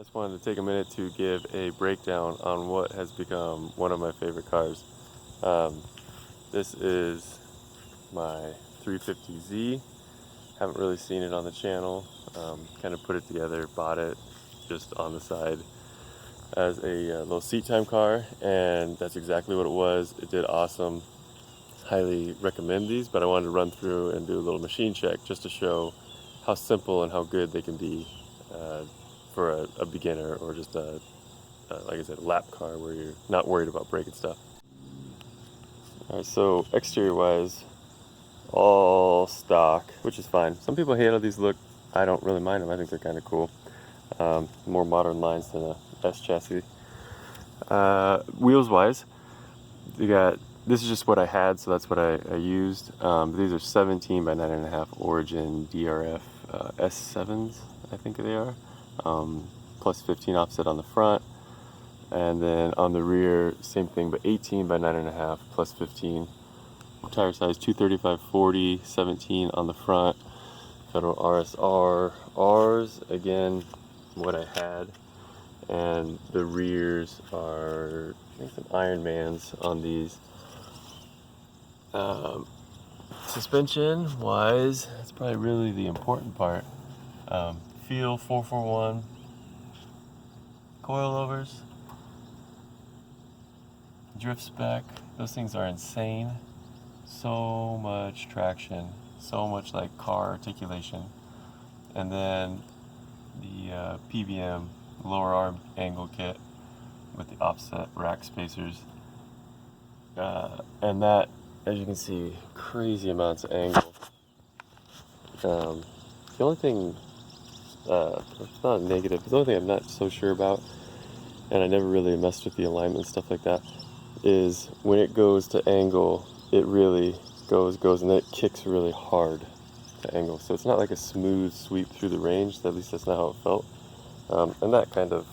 Just wanted to take a minute to give a breakdown on what has become one of my favorite cars. This is my 350Z. Haven't really seen it on the channel. Kind of put it together, bought it just on the side as a little seat time car, and that's exactly what it was. It did awesome. Highly recommend these, but I wanted to run through and do a little machine check just to show how simple and how good they can be for a beginner, or just like I said, a lap car where you're not worried about breaking stuff. Alright, so exterior wise, all stock, which is fine. Some people hate how these look. I don't really mind them. I think they're kind of cool. More modern lines than a S chassis. Wheels wise, you got, this is just what I had, so that's what I used. These are 17 by 9.5 Origin DRF S7s, I think they are. Plus 15 offset on the front. And then on the rear, same thing, but 18 by 9.5 plus 15. Tire size 235/40, 17 on the front. Federal RSR R's, again, what I had. And the rears are, I think, some Ironmans on these. Suspension wise, that's probably really the important part. Feel 441 coilovers, drift spec, those things are insane. So much traction, so much like car articulation. And then the PBM lower arm angle kit with the offset rack spacers, and that, as you can see, crazy amounts of angle. The only thing, it's not a negative, but the only thing I'm not so sure about, and I never really messed with the alignment and stuff like that, is when it goes to angle, it really goes, and then it kicks really hard to angle. So it's not like a smooth sweep through the range. At least that's not how it felt. And that kind of,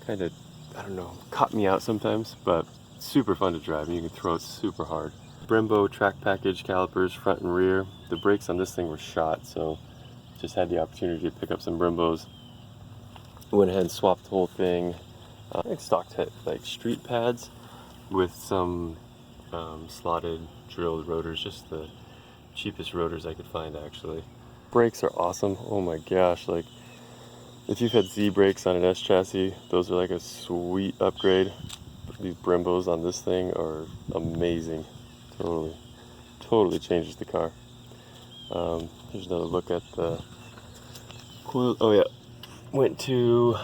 I don't know, caught me out sometimes, but super fun to drive, and you can throw it super hard. Brembo track package calipers, front and rear. The brakes on this thing were shot, so just had the opportunity to pick up some Brembos. Went ahead and swapped the whole thing. I think stock like street pads with some slotted drilled rotors, just the cheapest rotors I could find actually. Brakes are awesome. Oh my gosh, like if you've had Z brakes on an S chassis, those are like a sweet upgrade. These Brembos on this thing are amazing. Totally changes the car. Here's another look at the coil. Oh yeah, went to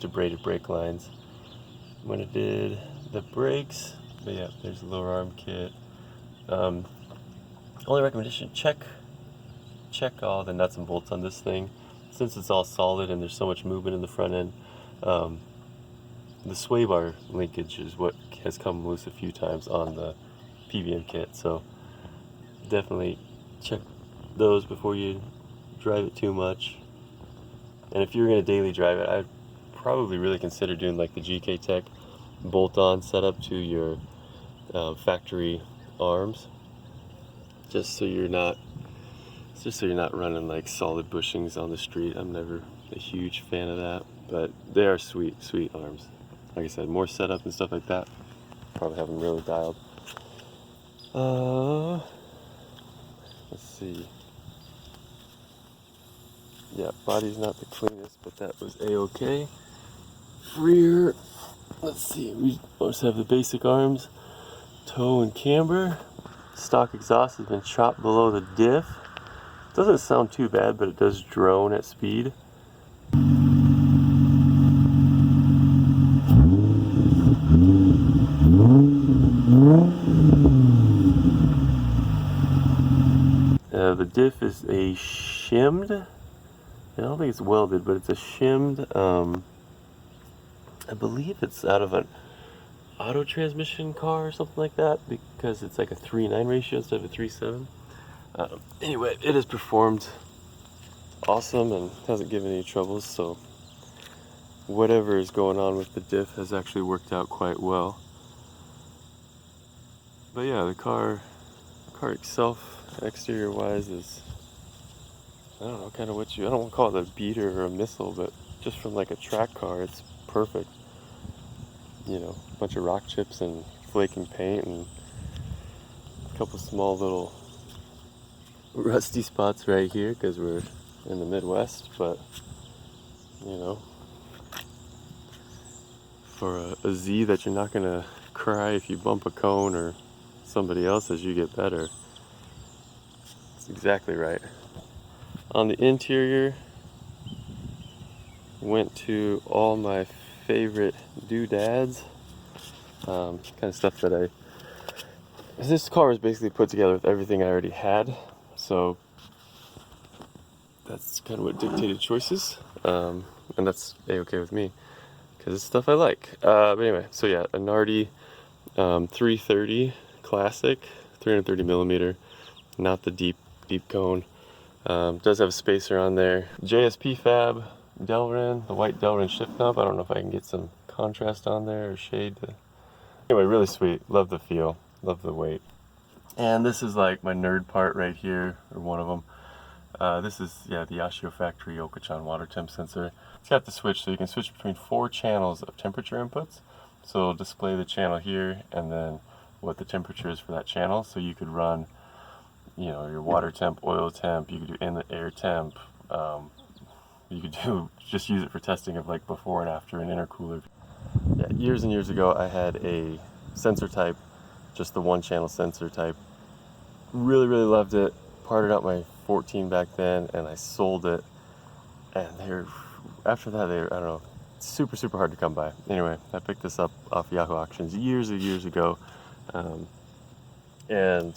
braided brake lines when it did the brakes. But yeah, there's the lower arm kit. Only recommendation: check all the nuts and bolts on this thing. Since it's all solid and there's so much movement in the front end, the sway bar linkage is what has come loose a few times on the PBM kit. So definitely check those before you drive it too much. And if you're going to daily drive it, I'd probably really consider doing like the GK Tech bolt-on setup to your factory arms, just so you're not running like solid bushings on the street. I'm never a huge fan of that, but they are sweet arms. Like I said, more setup and stuff like that, probably have them really dialed. Let's see. Yeah, body's not the cleanest, but that was a-okay. Rear, let's see, we just have the basic arms, toe and camber. Stock exhaust has been chopped below the diff. Doesn't sound too bad, but it does drone at speed. The diff is a shimmed. I don't think it's welded, but it's a shimmed. I believe it's out of an auto transmission car or something like that, because it's like a 3:9 ratio instead of a 3:7. Anyway, it has performed awesome and hasn't given any troubles, so whatever is going on with the diff has actually worked out quite well. But yeah, the car itself, exterior wise, is I don't know, kind of what you, I don't want to call it a beater or a missile, but just from like a track car, it's perfect. You know, a bunch of rock chips and flaking paint and a couple small little rusty spots right here because we're in the Midwest, but you know, for a Z that you're not gonna cry if you bump a cone or somebody else as you get better. It's exactly right. On the interior, went to all my favorite doodads, kind of stuff that this car was basically put together with everything I already had, so that's kind of what dictated choices, and that's a-okay with me because it's stuff I like. But anyway, so yeah, a Nardi 330 classic, 330 millimeter, not the deep cone. Does have a spacer on there. JSP fab Delrin, the white Delrin shift knob. I don't know if I can get some contrast on there or shade. Anyway, really sweet. Love the feel. Love the weight. And this is like my nerd part right here, or one of them. This is, yeah, the Yashio Factory Okachan water temp sensor. It's got the switch, so you can switch between 4 channels of temperature inputs. So it'll display the channel here and then what the temperature is for that channel. So you could run, you know, your water temp, oil temp, you could do inlet air temp. You could just use it for testing of like before and after an intercooler. Yeah, years and years ago I had a sensor type, just the 1 channel sensor type. Really loved it. Parted out my 14 back then and I sold it, and after that I don't know, super hard to come by. Anyway, I picked this up off Yahoo Auctions years ago, and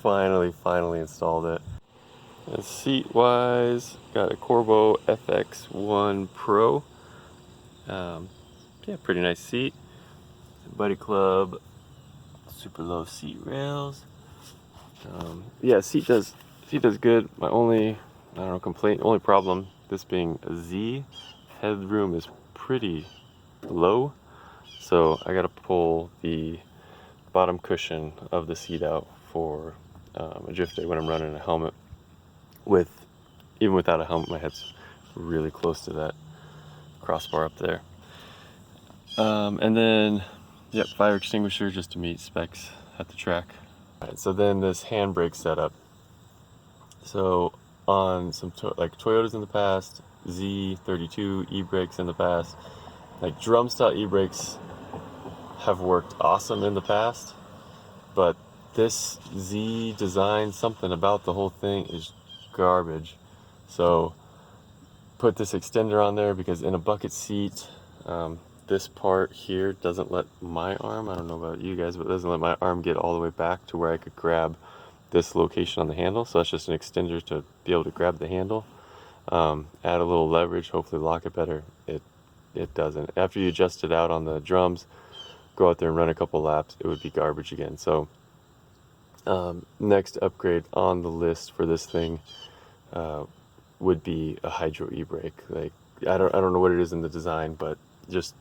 finally installed it. And seat wise, got a Corbeau FX1 Pro. Yeah, pretty nice seat. Buddy Club super low seat rails. Yeah, seat does good. My only, I don't know, complaint, only problem, this being a Z, headroom is pretty low, so I gotta pull the bottom cushion of the seat out for a drift day when I'm running a helmet. Even without a helmet, my head's really close to that crossbar up there. And then, yep, fire extinguisher just to meet specs at the track. Alright, so then this handbrake setup. So on some like Toyotas in the past, Z33 e-brakes in the past, like drum style e-brakes have worked awesome in the past, but this Z design, something about the whole thing is garbage. So put this extender on there because in a bucket seat, this part here doesn't let my arm, I don't know about you guys, but it doesn't let my arm get all the way back to where I could grab this location on the handle. So that's just an extender to be able to grab the handle. Add a little leverage, hopefully lock it better. It doesn't. After you adjust it out on the drums, go out there and run a couple laps, it would be garbage again. So next upgrade on the list for this thing would be a hydro e-brake. Like I don't know what it is in the design, but just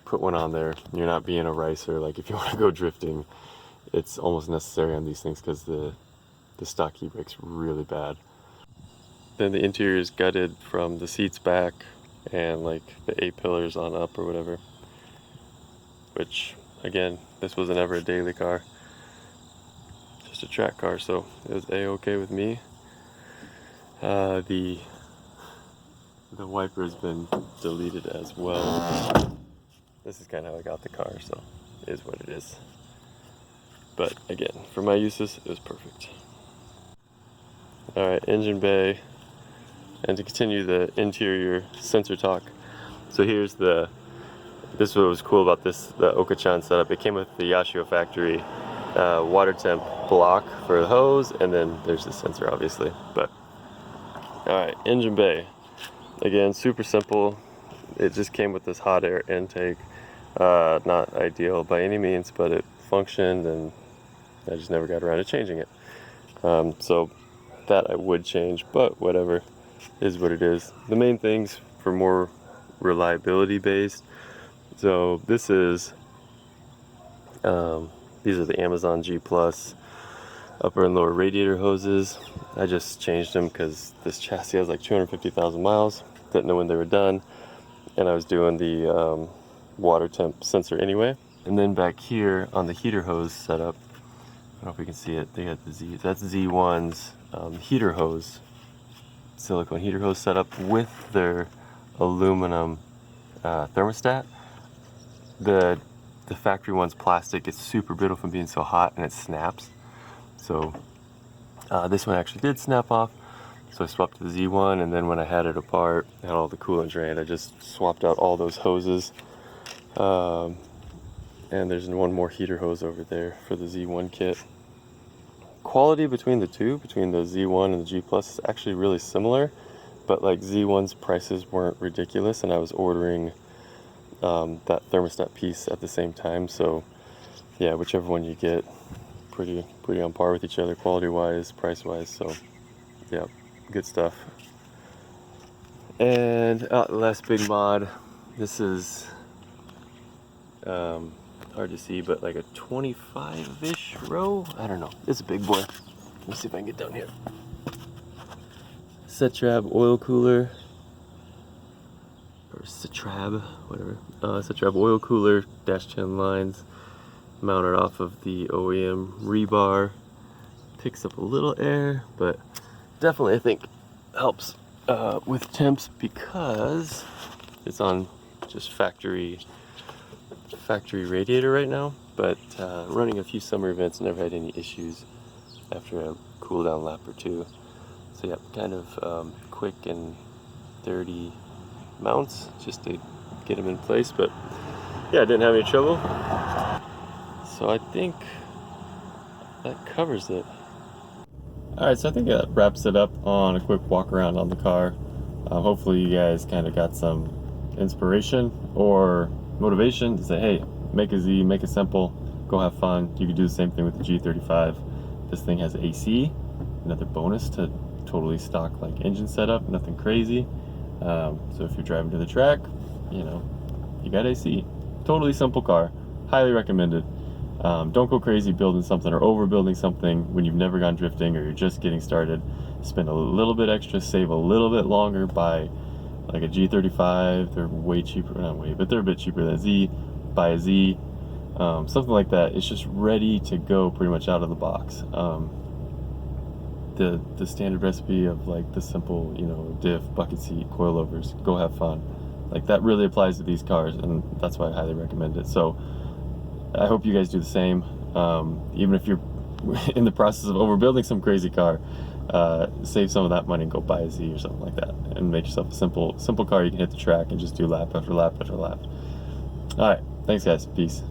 put one on there. You're not being a ricer. Like if you want to go drifting, it's almost necessary on these things because the stock e-brake's really bad. Then the interior is gutted from the seats back and like the A-pillars on up or whatever, which again, this was never a daily car, just a track car, so it was a-okay with me. The wiper has been deleted as well. This is kind of how I got the car, so it is what it is. But again, for my uses, it was perfect. Alright, engine bay. And to continue the interior sensor talk, so here's this is what was cool about this, the Okachan setup. It came with the Yashio Factory water temp block for the hose, and then there's the sensor obviously. But alright, engine bay. Again, super simple. It just came with this hot air intake. Not ideal by any means, but it functioned and I just never got around to changing it. So that I would change, but whatever, is what it is. The main things for more reliability based. So this is, these are the Amazon G Plus upper and lower radiator hoses. I just changed them because this chassis has like 250,000 miles. Didn't know when they were done, and I was doing the water temp sensor anyway. And then back here on the heater hose setup, I don't know if we can see it, they got the Z, that's Z1's heater hose, silicone heater hose setup with their aluminum thermostat. The factory one's plastic. It's super brittle from being so hot, and it snaps. So this one actually did snap off, so I swapped to the Z1, and then when I had it apart, had all the coolant drained, I just swapped out all those hoses. And there's one more heater hose over there for the Z1 kit. Quality between the two, between the Z1 and the G Plus, is actually really similar, but like Z1's prices weren't ridiculous, and I was ordering that thermostat piece at the same time. So yeah, whichever one you get, pretty on par with each other, quality wise, price wise. So yeah, good stuff. And last big mod, this is hard to see, but like a 25-ish row. I don't know, it's a big boy. Let me see if I can get down here. Z33 oil cooler, or Z33, whatever. Z33 oil cooler, -10 lines, mounted off of the OEM rebar. Picks up a little air, but definitely I think helps with temps because it's on just factory radiator right now. But running a few summer events, never had any issues after a cool down lap or two. So yeah, kind of quick and dirty mounts just to get them in place, but yeah, I didn't have any trouble. So I think that covers it. Alright, so I think that wraps it up on a quick walk around on the car. Hopefully you guys kind of got some inspiration or motivation to say, hey, make a Z, make it simple, go have fun. You could do the same thing with the G35. This thing has AC, another bonus to totally stock like engine setup, nothing crazy. So if you're driving to the track, you know, you got AC. Totally simple car, highly recommended. Don't go crazy building something or overbuilding something when you've never gone drifting or you're just getting started. Spend a little bit extra, save a little bit longer, buy like a G35. They're way cheaper, not way, but they're a bit cheaper than Z. Buy a Z, something like that. It's just ready to go pretty much out of the box. The standard recipe of like the simple, you know, diff, bucket seat, coilovers, go have fun. Like that really applies to these cars, and that's why I highly recommend it. So I hope you guys do the same. Even if you're in the process of overbuilding some crazy car, save some of that money and go buy a Z or something like that, and make yourself a simple car you can hit the track and just do lap after lap after lap. All right, thanks guys, peace.